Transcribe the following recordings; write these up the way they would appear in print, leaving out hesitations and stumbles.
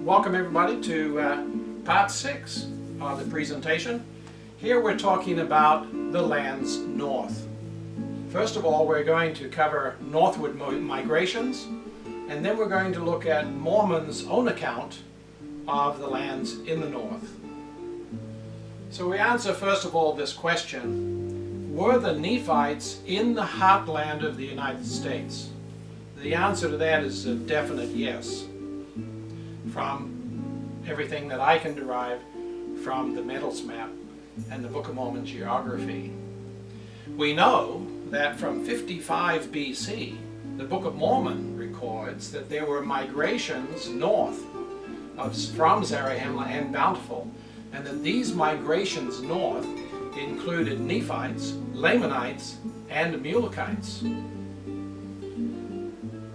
Welcome everybody to part 6 of the presentation. Here we're talking about the lands north. First of all, we're going to cover northward migrations, and then we're going to look at Mormon's own account of the lands in the north. So we answer first of all this question: were the Nephites in the heartland of the United States? The answer to that is a definite yes, from everything that I can derive from the Metals map and the Book of Mormon geography. We know that from 55 BC, the Book of Mormon records that there were migrations north from Zarahemla and Bountiful, and that these migrations north included Nephites, Lamanites, and Amalekites.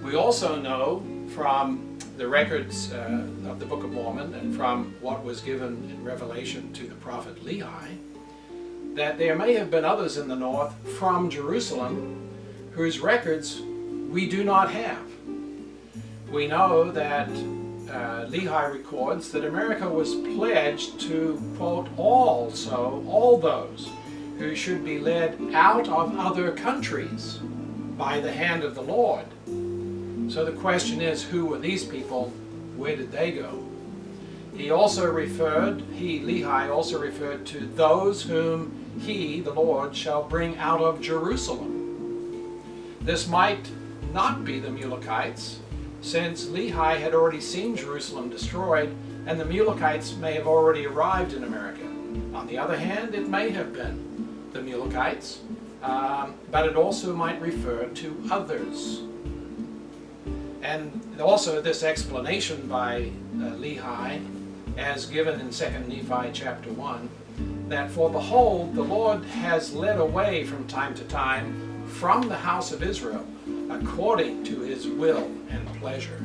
We also know from the records of the Book of Mormon and from what was given in Revelation to the prophet Lehi that there may have been others in the north from Jerusalem whose records we do not have. We know that Lehi records that America was pledged to, quote, all those who should be led out of other countries by the hand of the Lord. So the question is, who were these people? Where did they go? Lehi also referred to those whom he, the Lord, shall bring out of Jerusalem. This might not be the Amalekites, since Lehi had already seen Jerusalem destroyed, and the Amalekites may have already arrived in America. On the other hand, it may have been the Amalekites, but it also might refer to others. And also this explanation by Lehi, as given in 2 Nephi chapter 1, that for behold, the Lord has led away from time to time from the house of Israel, according to his will and pleasure.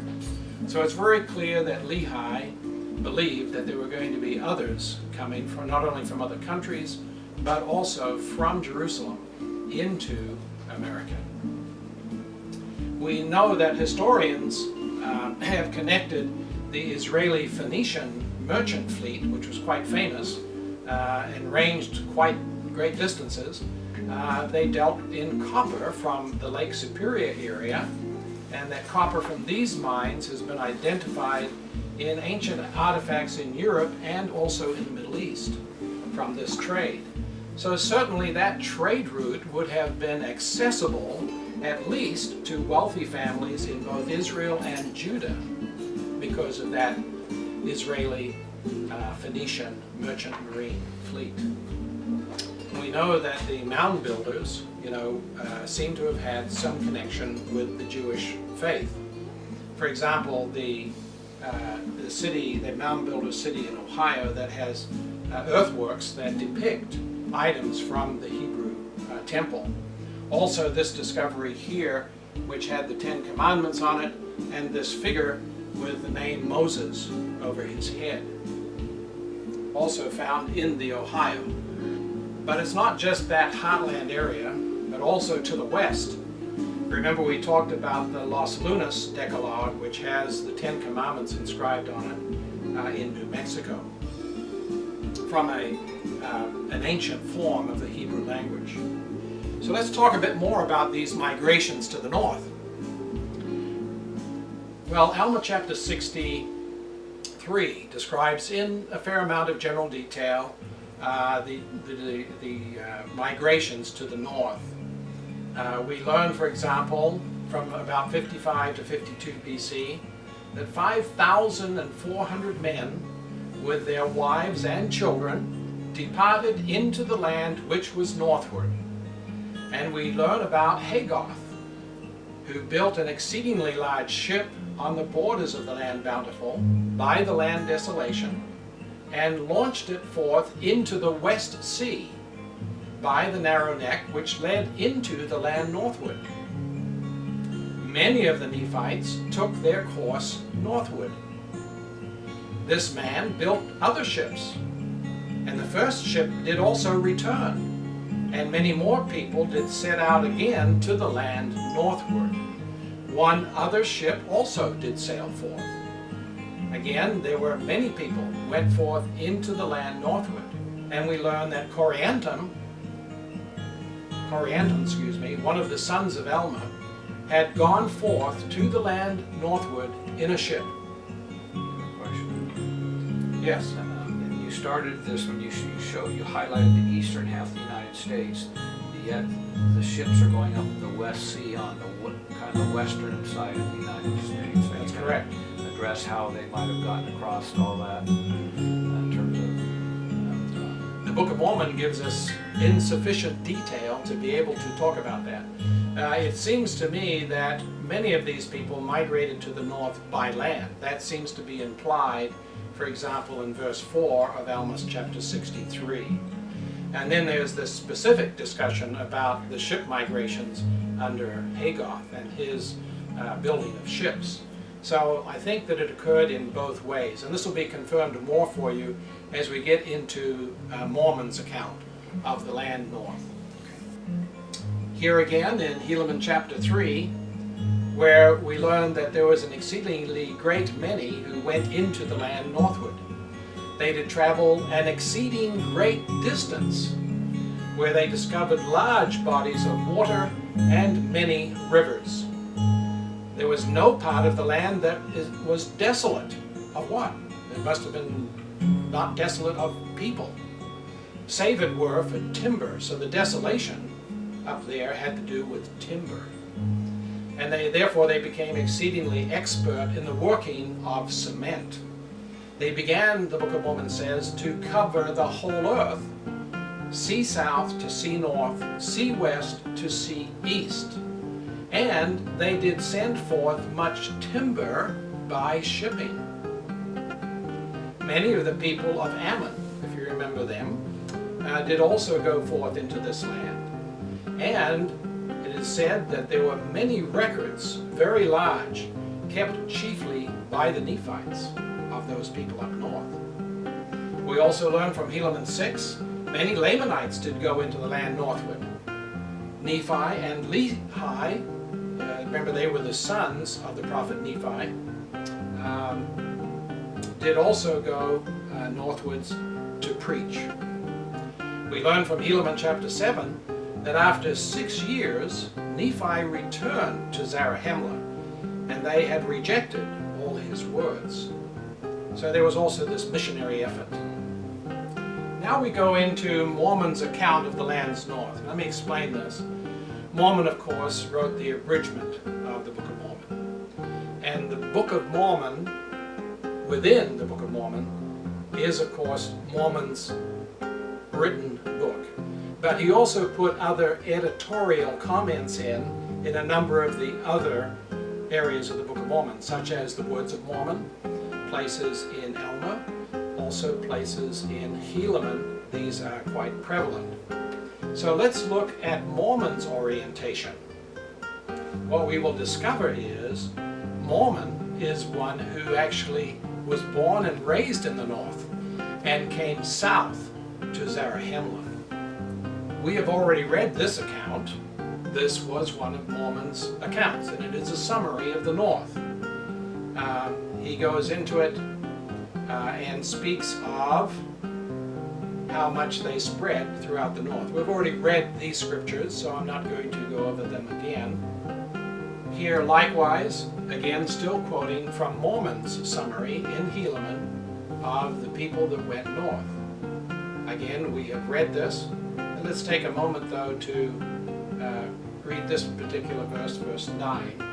So it's very clear that Lehi believed that there were going to be others coming from not only from other countries, but also from Jerusalem into America. We know that historians have connected the Israeli Phoenician merchant fleet, which was quite famous and ranged quite great distances. They dealt in copper from the Lake Superior area, and that copper from these mines has been identified in ancient artifacts in Europe and also in the Middle East from this trade. So certainly that trade route would have been accessible at least to wealthy families in both Israel and Judah because of that Israeli Phoenician merchant marine fleet. We know that the mound builders, seem to have had some connection with the Jewish faith. For example, the mound builder city in Ohio that has earthworks that depict items from the Hebrew temple. Also this discovery here, which had the 10 Commandments on it, and this figure with the name Moses over his head, also found in the Ohio. But it's not just that heartland area, but also to the west. Remember we talked about the Los Lunas Decalogue, which has the 10 Commandments inscribed on it in New Mexico, from an ancient form of the Hebrew language. So let's talk a bit more about these migrations to the north. Well, Alma chapter 63 describes in a fair amount of general detail the migrations to the north. We learn, for example, from about 55 to 52 BC, that 5,400 men with their wives and children departed into the land which was northward. And we learn about Hagoth, who built an exceedingly large ship on the borders of the land Bountiful by the land Desolation, and launched it forth into the West Sea by the narrow neck which led into the land northward. Many of the Nephites took their course northward. This man built other ships, and the first ship did also return, and many more people did set out again to the land northward. One other ship also did sail forth. Again, there were many people who went forth into the land northward. And we learn that Coriantum, one of the sons of Alma, had gone forth to the land northward in a ship. Question. Yes. And you started this when you highlighted the eastern half of the United States. Yet the ships are going up the West Sea on the kind of the western side of the United States. So That's correct. Address how they might have gotten across all that in terms of. The Book of Mormon gives us insufficient detail to be able to talk about that. It seems to me that many of these people migrated to the north by land. That seems to be implied, for example, in verse 4 of Amos chapter 63. And then there's this specific discussion about the ship migrations under Hagoth and his building of ships. So I think that it occurred in both ways. And this will be confirmed more for you as we get into Mormon's account of the land north. Here again in Helaman chapter 3, where we learn that there was an exceedingly great many who went into the land northward. They did travel an exceeding great distance, where they discovered large bodies of water and many rivers. There was no part of the land that was desolate. Of what? It must have been not desolate of people, save it were for timber. So the desolation up there had to do with timber. And therefore they became exceedingly expert in the working of cement. They began, the Book of Mormon says, to cover the whole earth, sea south to sea north, sea west to sea east. And they did send forth much timber by shipping. Many of the people of Ammon, if you remember them, did also go forth into this land. And it is said that there were many records, very large, kept chiefly by the Nephites of those people up north. We also learn from Helaman 6, many Lamanites did go into the land northward. Nephi and Lehi, remember they were the sons of the prophet Nephi, did also go northwards to preach. We learn from Helaman chapter 7 that after 6 years, Nephi returned to Zarahemla, and they had rejected all his words. So there was also this missionary effort. Now we go into Mormon's account of the lands north. Let me explain this. Mormon, of course, wrote the abridgment of the Book of Mormon. And the Book of Mormon, within the Book of Mormon, is, of course, Mormon's written book. But he also put other editorial comments in a number of the other areas of the Book of Mormon, such as the Words of Mormon, places in Alma, also places in Helaman. These are quite prevalent. So let's look at Mormon's orientation. What we will discover is Mormon is one who actually was born and raised in the north and came south to Zarahemla. We have already read this account. This was one of Mormon's accounts, and it is a summary of the north. He goes into it and speaks of how much they spread throughout the north. We've already read these scriptures, so I'm not going to go over them again. Here, likewise, again, still quoting from Mormon's summary in Helaman of the people that went north. Again, we have read this. And let's take a moment, though, to read this particular verse, verse 9.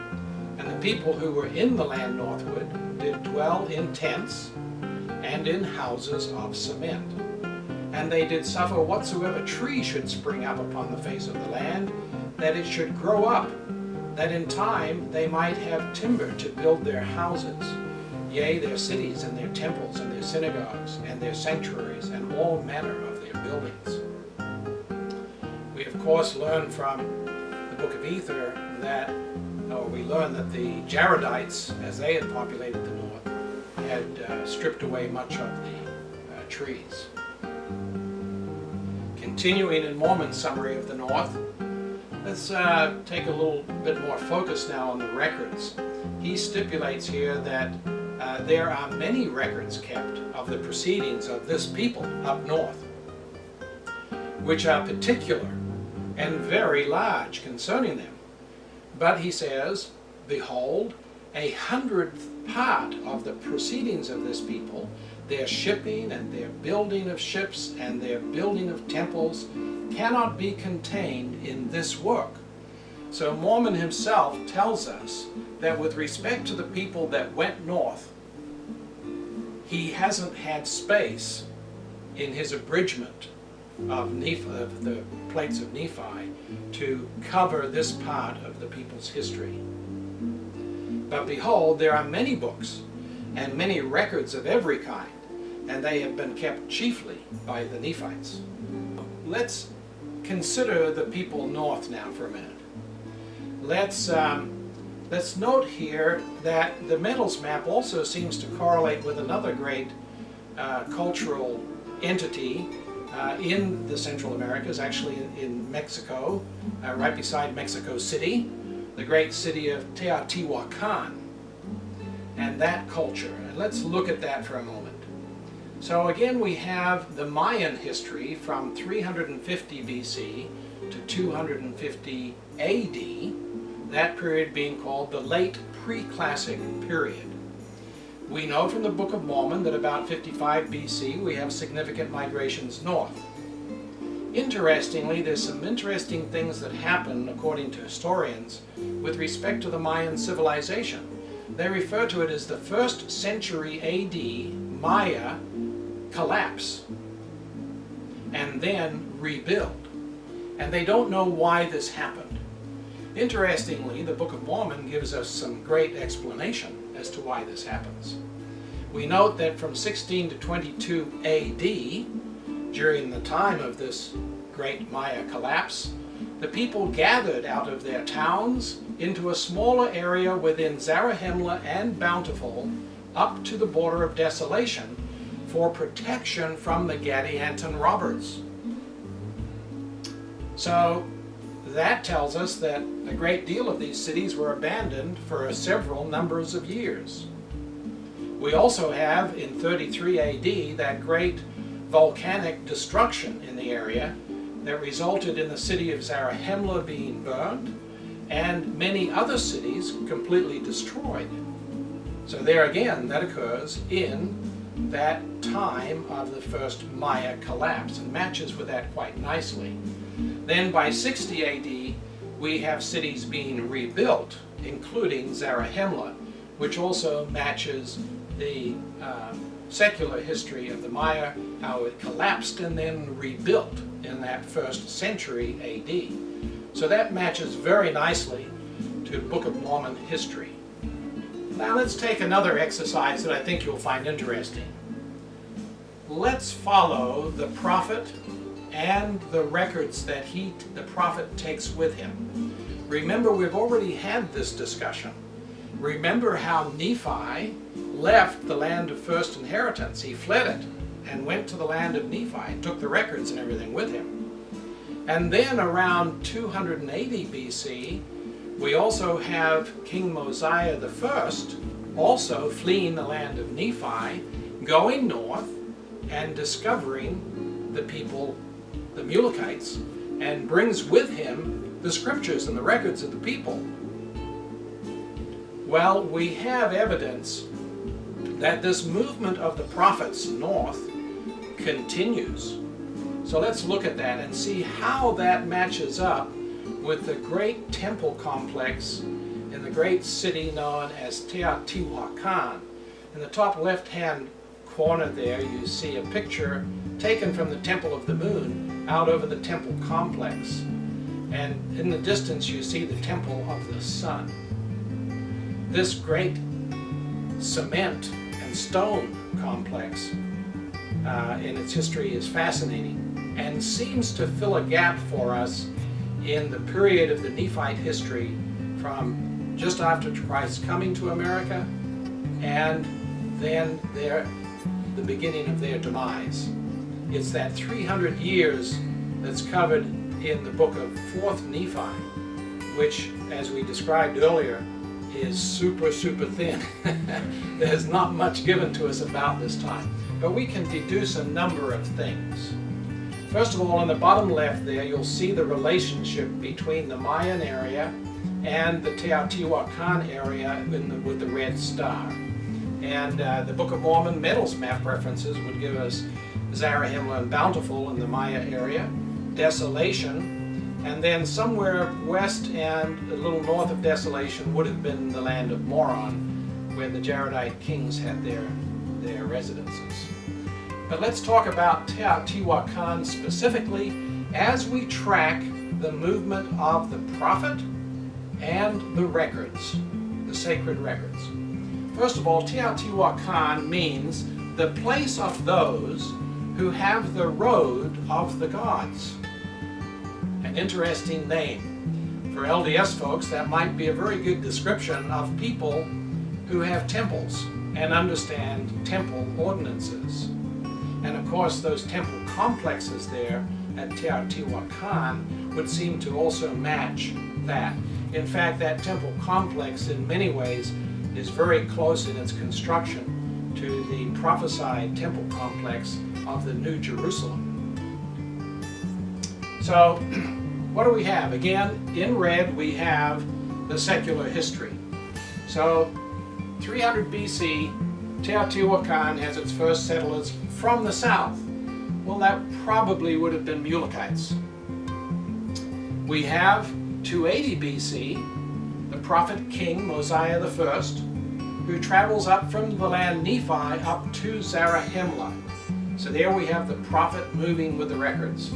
And the people who were in the land northward did dwell in tents and in houses of cement. And they did suffer whatsoever tree should spring up upon the face of the land, that it should grow up, that in time they might have timber to build their houses, yea, their cities and their temples and their synagogues and their sanctuaries and all manner of their buildings. We of course learn from the Book of Ether that, we learn that the Jaredites, as they had populated the north, had stripped away much of the trees. Continuing in Mormon's summary of the north, let's take a little bit more focus now on the records. He stipulates here that there are many records kept of the proceedings of this people up north, which are particular and very large concerning them. But he says, behold, 100th part of the proceedings of this people, their shipping and their building of ships and their building of temples, cannot be contained in this work. So Mormon himself tells us that with respect to the people that went north, he hasn't had space in his abridgment of the plates of Nephi to cover this part of the people's history. But behold, there are many books and many records of every kind, and they have been kept chiefly by the Nephites. Let's consider the people north now for a minute. Let's note here that the metals map also seems to correlate with another great cultural entity in the Central Americas, actually in Mexico, right beside Mexico City, the great city of Teotihuacan, and that culture. And let's look at that for a moment. So again, we have the Mayan history from 350 BC to 250 AD, that period being called the late pre-classic period. We know from the Book of Mormon that about 55 BC we have significant migrations north. Interestingly, there's some interesting things that happen, according to historians, with respect to the Mayan civilization. They refer to it as the 1st century AD Maya collapse and then rebuild. And they don't know why this happened. Interestingly, the Book of Mormon gives us some great explanation as to why this happens. We note that from 16 to 22 AD, during the time of this great Maya collapse, the people gathered out of their towns into a smaller area within Zarahemla and Bountiful up to the border of desolation for protection from the Gadianton robbers. So that tells us that a great deal of these cities were abandoned for several numbers of years. We also have in 33 AD that great volcanic destruction in the area that resulted in the city of Zarahemla being burned and many other cities completely destroyed. So there again, that occurs in that time of the first Maya collapse and matches with that quite nicely. Then by 60 AD, we have cities being rebuilt, including Zarahemla, which also matches the secular history of the Maya, how it collapsed and then rebuilt in that 1st century AD. So that matches very nicely to Book of Mormon history. Now let's take another exercise that I think you'll find interesting. Let's follow the prophet and the records that the prophet takes with him. Remember, we've already had this discussion. Remember how Nephi left the land of first inheritance. He fled it and went to the land of Nephi, took the records and everything with him. And then around 280 BC, we also have King Mosiah I also fleeing the land of Nephi, going north and discovering the people, the Mulekites, and brings with him the scriptures and the records of the people. Well, we have evidence that this movement of the prophets north continues. So let's look at that and see how that matches up with the great temple complex in the great city known as Teotihuacan. In the top left-hand corner there, you see a picture taken from the Temple of the Moon out over the temple complex. And in the distance, you see the Temple of the Sun. This great cement and stone complex in its history is fascinating and seems to fill a gap for us in the period of the Nephite history from just after Christ's coming to America and then the beginning of their demise. It's that 300 years that's covered in the book of 4th Nephi, which, as we described earlier, is super thin. There's not much given to us about this time, but we can deduce a number of things. First of all, on the bottom left there, you'll see the relationship between the Mayan area and the Teotihuacan area with the red star. And the Book of Mormon metals map references would give us Zarahemla and Bountiful in the Maya area, Desolation, and then somewhere west and a little north of Desolation would have been the land of Moron, where the Jaredite kings had their residences. But let's talk about Teotihuacan specifically as we track the movement of the prophet and the records, the sacred records. First of all, Teotihuacan means the place of those who have the road of the gods. An interesting name. For LDS folks, that might be a very good description of people who have temples and understand temple ordinances. And of course, those temple complexes there at Teotihuacan would seem to also match that. In fact, that temple complex in many ways is very close in its construction to the prophesied temple complex of the New Jerusalem. So, what do we have? Again, in red we have the secular history. So, 300 BC, Teotihuacan has its first settlers from the south. Well, that probably would have been Mulekites. We have 280 BC, the prophet king Mosiah I, who travels up from the land Nephi up to Zarahemla. So there we have the prophet moving with the records.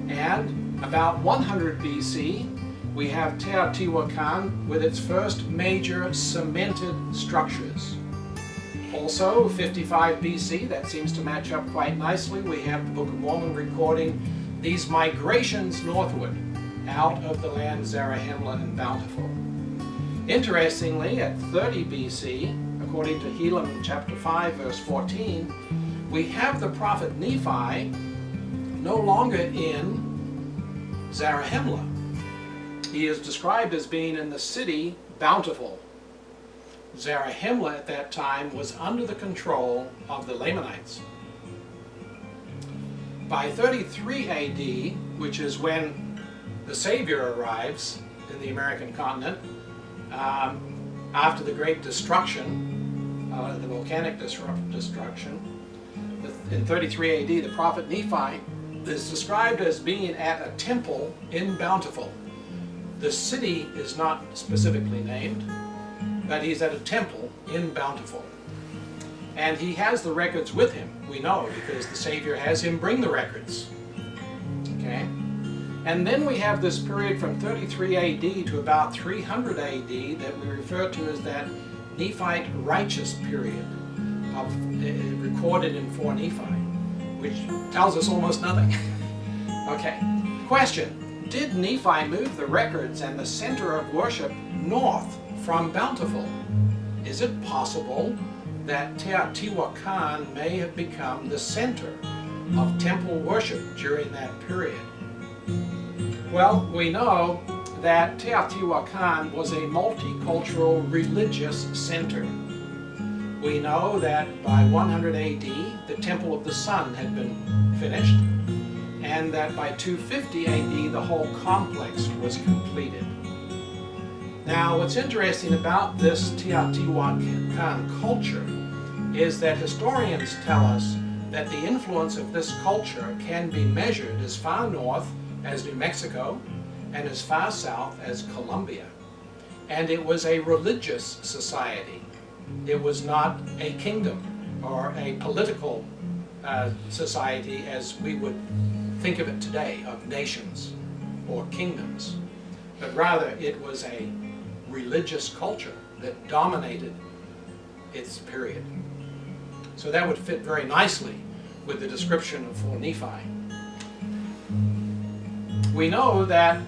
And about 100 BC, we have Teotihuacan with its first major cemented structures. Also, 55 BC, that seems to match up quite nicely, we have the Book of Mormon recording these migrations northward out of the land Zarahemla and Bountiful. Interestingly, at 30 BC, according to Helaman chapter 5, verse 14, we have the prophet Nephi no longer in Zarahemla. He is described as being in the city Bountiful. Zarahemla at that time was under the control of the Lamanites. By 33 AD, which is when the Savior arrives in the American continent, after the great destruction, the volcanic destruction, in 33 AD, the prophet Nephi is described as being at a temple in Bountiful. The city is not specifically named, but he's at a temple in Bountiful. And he has the records with him, we know, because the Savior has him bring the records. Okay? And then we have this period from 33 AD to about 300 AD that we refer to as that Nephite righteous period recorded in 4 Nephi, which tells us almost nothing. Okay, question. Did Nephi move the records and the center of worship north from Bountiful? Is it possible that Teotihuacan may have become the center of temple worship during that period? Well, we know that Teotihuacan was a multicultural religious center. We know that by 100 AD, the Temple of the Sun had been finished, and that by 250 AD, the whole complex was completed. Now, what's interesting about this Teotihuacan culture is that historians tell us that the influence of this culture can be measured as far north as New Mexico and as far south as Colombia. And it was a religious society. It was not a kingdom or a political society as we would think of it today, of nations or kingdoms. But rather, it was a religious culture that dominated its period. So that would fit very nicely with the description of 4 Nephi. We know that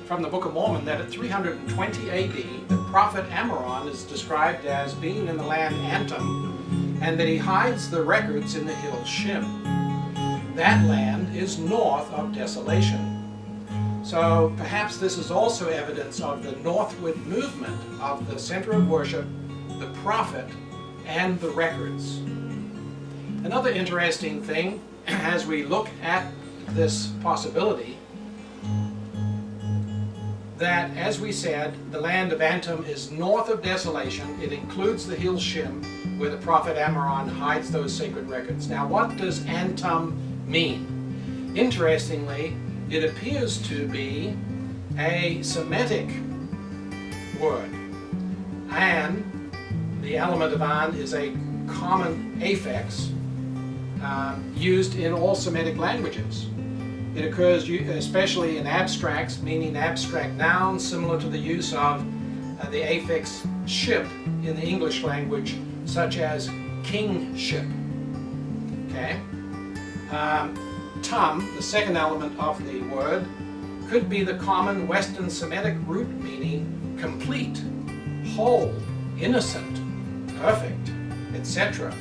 from the Book of Mormon that at 320 AD, the prophet Ammoron is described as being in the land Antum, and that he hides the records in the hill Shim. That land is north of Desolation. So perhaps this is also evidence of the northward movement of the center of worship, the prophet, and the records. Another interesting thing as we look at this possibility, that, as we said, the land of Antum is north of desolation. It includes the hill Shim, where the prophet Ammoron hides those sacred records. Now, what does Antum mean? Interestingly, it appears to be a Semitic word. An, the element of an, is a common affix used in all Semitic languages. It occurs especially in abstracts, meaning abstract nouns, similar to the use of the affix ship in the English language, such as kingship. Okay? Tum, the second element of the word, could be the common Western Semitic root meaning complete, whole, innocent, perfect, etc.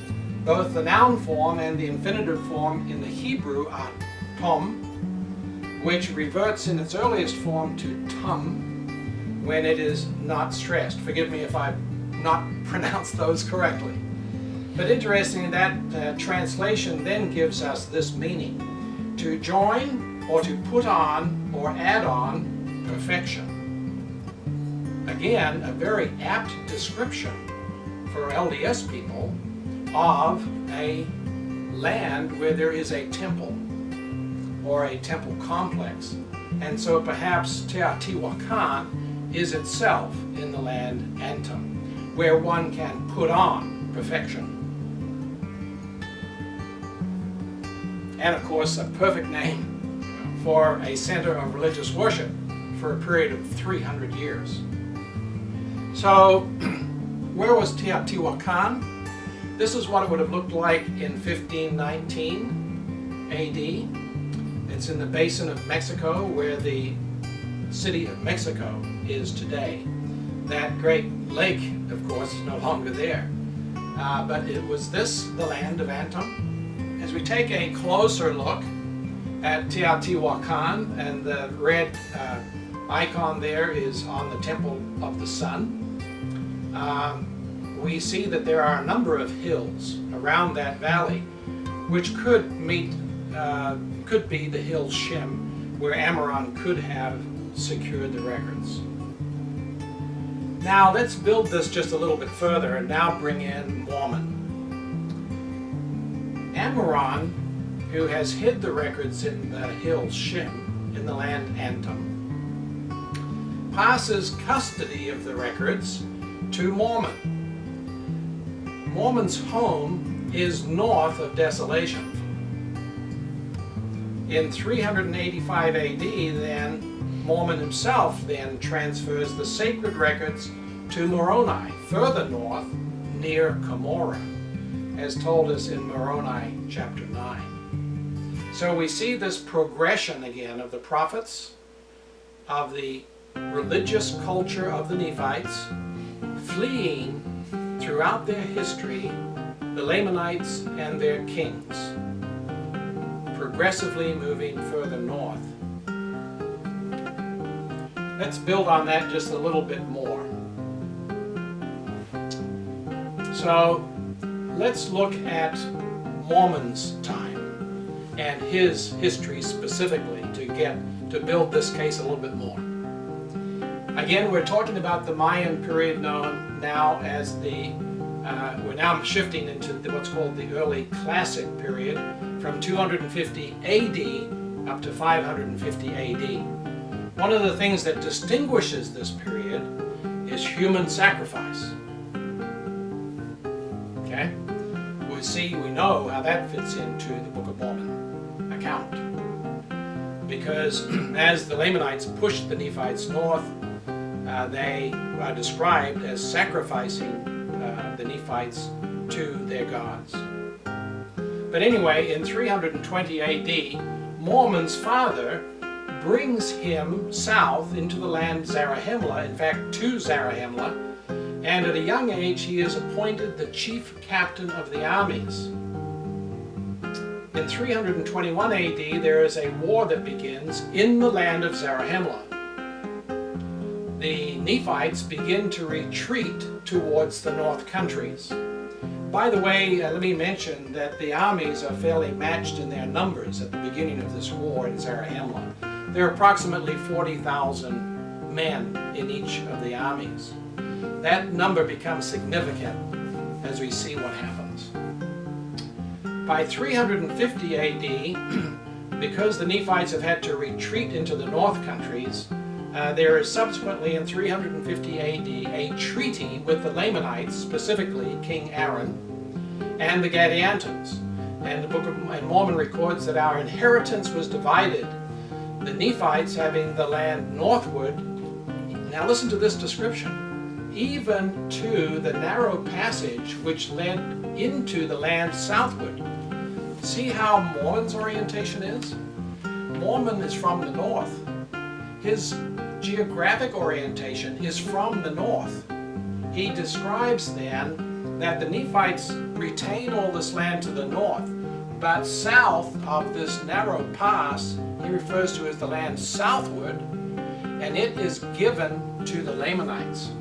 Both the noun form and the infinitive form in the Hebrew are tom, which reverts in its earliest form to tum when it is not stressed. Forgive me if I've not pronounced those correctly. But interesting, that translation then gives us this meaning: to join or to put on or add on perfection. Again, a very apt description for LDS people of a land where there is a temple or a temple complex. And so perhaps Teotihuacan is itself in the land Antum, where one can put on perfection. And of course, a perfect name for a center of religious worship for a period of 300 years. So, where was Teotihuacan? This is what it would have looked like in 1519 AD. It's in the basin of Mexico, where the city of Mexico is today. That great lake, of course, is no longer there. But it was this the land of Antum. As we take a closer look at Teotihuacan, and the red icon there is on the Temple of the Sun, we see that there are a number of hills around that valley, which could be the hill Shem, where Ammoron could have secured the records. Now let's build this just a little bit further and now bring in Mormon. Ammoron, who has hid the records in the hill Shem, in the land Antum, passes custody of the records to Mormon. Mormon's home is north of desolation. In 385 AD, then, Mormon himself then transfers the sacred records to Moroni, further north, near Cumorah, as told us in Moroni chapter 9. So we see this progression again of the prophets, of the religious culture of the Nephites, fleeing throughout their history the Lamanites and their kings, progressively moving further north. Let's build on that just a little bit more. So let's look at Mormon's time and his history specifically to build this case a little bit more. Again, we're talking about the Mayan period known now as we're now shifting into what's called the early classic period from 250 AD up to 550 AD. One of the things that distinguishes this period is human sacrifice. Okay? We know how that fits into the Book of Mormon account. Because as the Lamanites pushed the Nephites north, they are described as sacrificing the Nephites to their gods. But anyway, in 320 AD, Mormon's father brings him south into the land Zarahemla, in fact to Zarahemla, and at a young age he is appointed the chief captain of the armies. In 321 AD, there is a war that begins in the land of Zarahemla. The Nephites begin to retreat towards the north countries. By the way, let me mention that the armies are fairly matched in their numbers at the beginning of this war in Zarahemla. There are approximately 40,000 men in each of the armies. That number becomes significant as we see what happens. By 350 AD, because the Nephites have had to retreat into the north countries, there is subsequently in 350 AD a treaty with the Lamanites, specifically King Aaron, and the Gadiantans. And the Book of Mormon records that our inheritance was divided, the Nephites having the land northward. Now listen to this description. Even to the narrow passage which led into the land southward. See how Mormon's orientation is? Mormon is from the north. His geographic orientation is from the north. He describes then that the Nephites retain all this land to the north, but south of this narrow pass, he refers to as the land southward, and it is given to the Lamanites.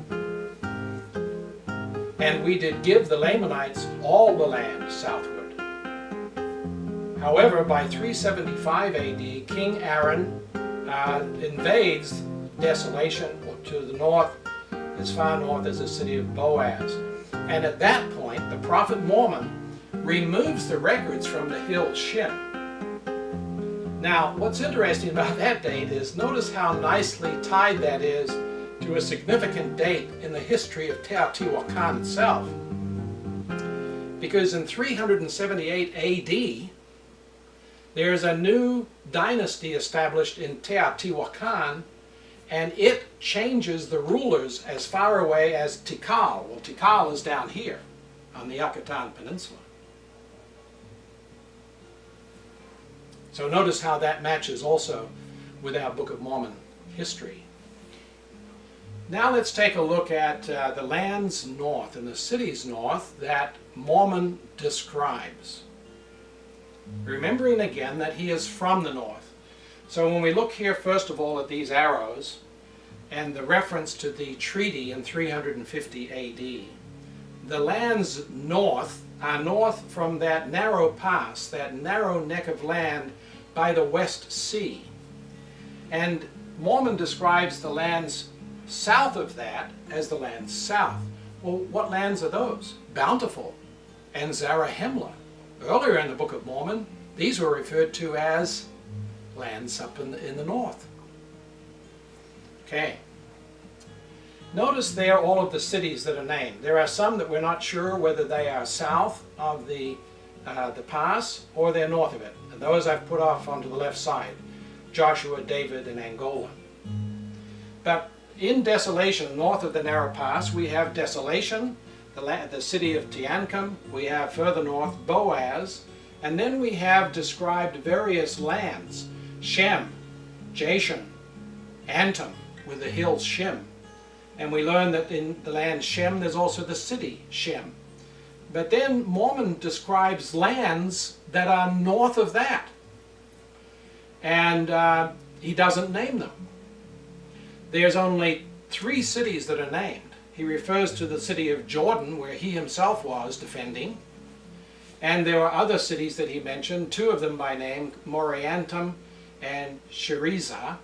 And we did give the Lamanites all the land southward. However, by 375 AD, King Aaron invades Desolation to the north, as far north as the city of Boaz. And at that point, the prophet Mormon removes the records from the hill Shem. Now, what's interesting about that date is notice how nicely tied that is to a significant date in the history of Teotihuacan itself. Because in 378 AD, there is a new dynasty established in Teotihuacan, and it changes the rulers as far away as Tikal. Well, Tikal is down here on the Yucatan Peninsula. So notice how that matches also with our Book of Mormon history. Now let's take a look at the lands north and the cities north that Mormon describes. Remembering again that he is from the north. So when we look here first of all at these arrows and the reference to the treaty in 350 AD, the lands north are north from that narrow pass, that narrow neck of land by the West Sea. And Mormon describes the lands south of that as the lands south. Well, what lands are those? Bountiful and Zarahemla. Earlier in the Book of Mormon, these were referred to as lands up in the north. Okay. Notice there all of the cities that are named. There are some that we're not sure whether they are south of the pass or they're north of it. And those I've put off onto the left side. Joshua, David, and Angola. But in Desolation, north of the narrow pass, we have Desolation, the city of Teancum. We have further north Boaz. And then we have described various lands. Shem, Jashan, Antum, with the hills Shem. And we learn that in the land Shem, there's also the city Shem. But then Mormon describes lands that are north of that. And he doesn't name them. There's only 3 cities that are named. He refers to the city of Jordan, where he himself was defending. And there are other cities that he mentioned, 2 of them by name, Moriantum and Sheriza,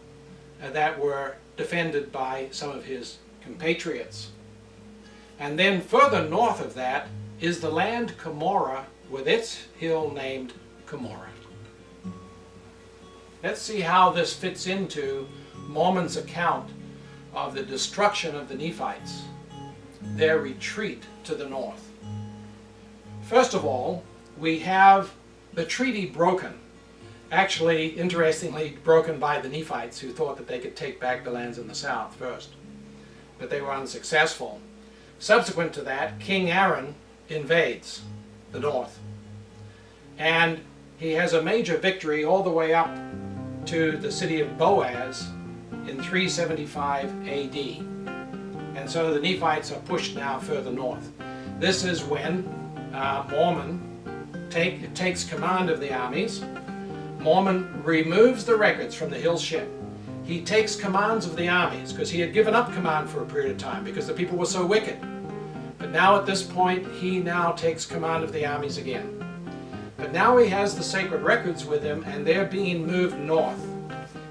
that were defended by some of his compatriots. And then further north of that is the land Cumorah, with its hill named Cumorah. Let's see how this fits into Mormon's account of the destruction of the Nephites, their retreat to the north. First of all, we have the treaty broken. Actually, interestingly, broken by the Nephites, who thought that they could take back the lands in the south first. But they were unsuccessful. Subsequent to that, King Aaron invades the north. And he has a major victory all the way up to the city of Boaz in 375 AD. And so the Nephites are pushed now further north. This is when Mormon takes command of the armies. Mormon removes the records from the hill ship. He takes commands of the armies because he had given up command for a period of time because the people were so wicked. But now at this point, he now takes command of the armies again. But now he has the sacred records with him, and they're being moved north.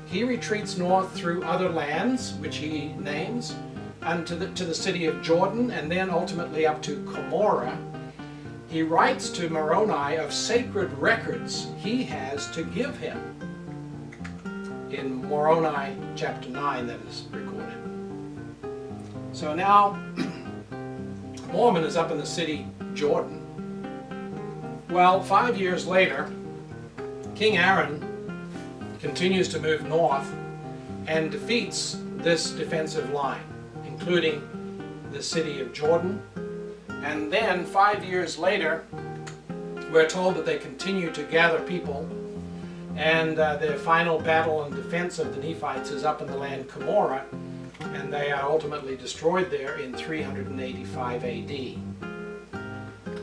He retreats north through other lands, which he names, and to the city of Jordan, and then ultimately up to Cumorah. He writes to Moroni of sacred records he has to give him. In Moroni chapter 9, that is recorded. So now, Mormon is up in the city Jordan. Well, 5 years later, King Aaron continues to move north and defeats this defensive line, including the city of Jordan. And then 5 years later, we're told that they continue to gather people, and their final battle and defense of the Nephites is up in the land Cumorah, and they are ultimately destroyed there in 385 AD.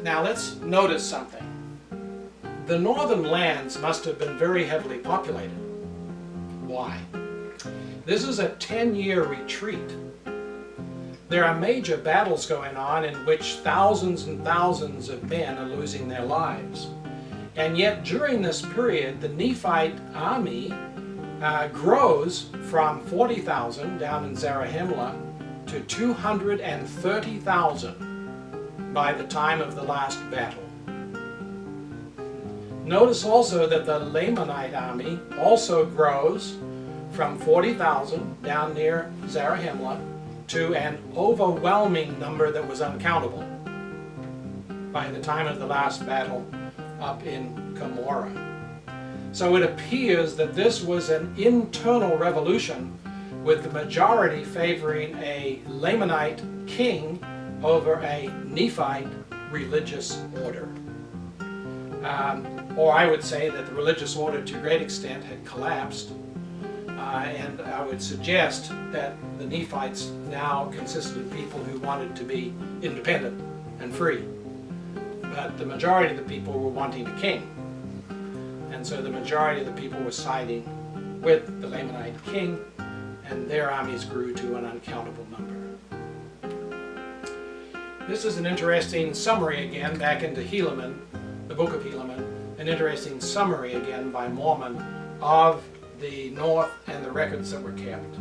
Now let's notice something. The northern lands must have been very heavily populated. Why? This is a 10-year retreat. There are major battles going on in which thousands and thousands of men are losing their lives. And yet during this period, the Nephite army grows from 40,000 down in Zarahemla to 230,000 by the time of the last battle. Notice also that the Lamanite army also grows from 40,000 down near Zarahemla to an overwhelming number that was uncountable by the time of the last battle up in Cumorah. So it appears that this was an internal revolution with the majority favoring a Lamanite king over a Nephite religious order. Or I would say that the religious order to a great extent had collapsed, and I would suggest that the Nephites now consisted of people who wanted to be independent and free. But the majority of the people were wanting a king. And so the majority of the people were siding with the Lamanite king, and their armies grew to an uncountable number. This is an interesting summary again, back into Helaman, the Book of Helaman, an interesting summary again by Mormon of the north and the records that were kept.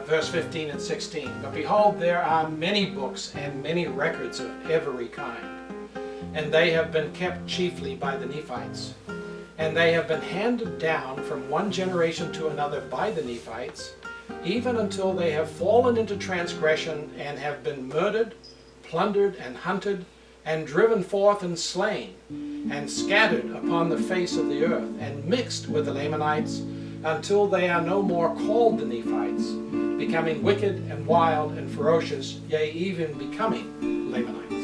Verse 15 and 16. But behold, there are many books and many records of every kind, and they have been kept chiefly by the Nephites. And they have been handed down from one generation to another by the Nephites, even until they have fallen into transgression and have been murdered, plundered, and hunted, and driven forth and slain, and scattered upon the face of the earth, and mixed with the Lamanites, until they are no more called the Nephites, becoming wicked and wild and ferocious, yea, even becoming Lamanites.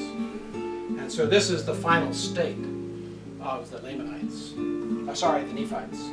And so this is the final state of the Lamanites. The Nephites.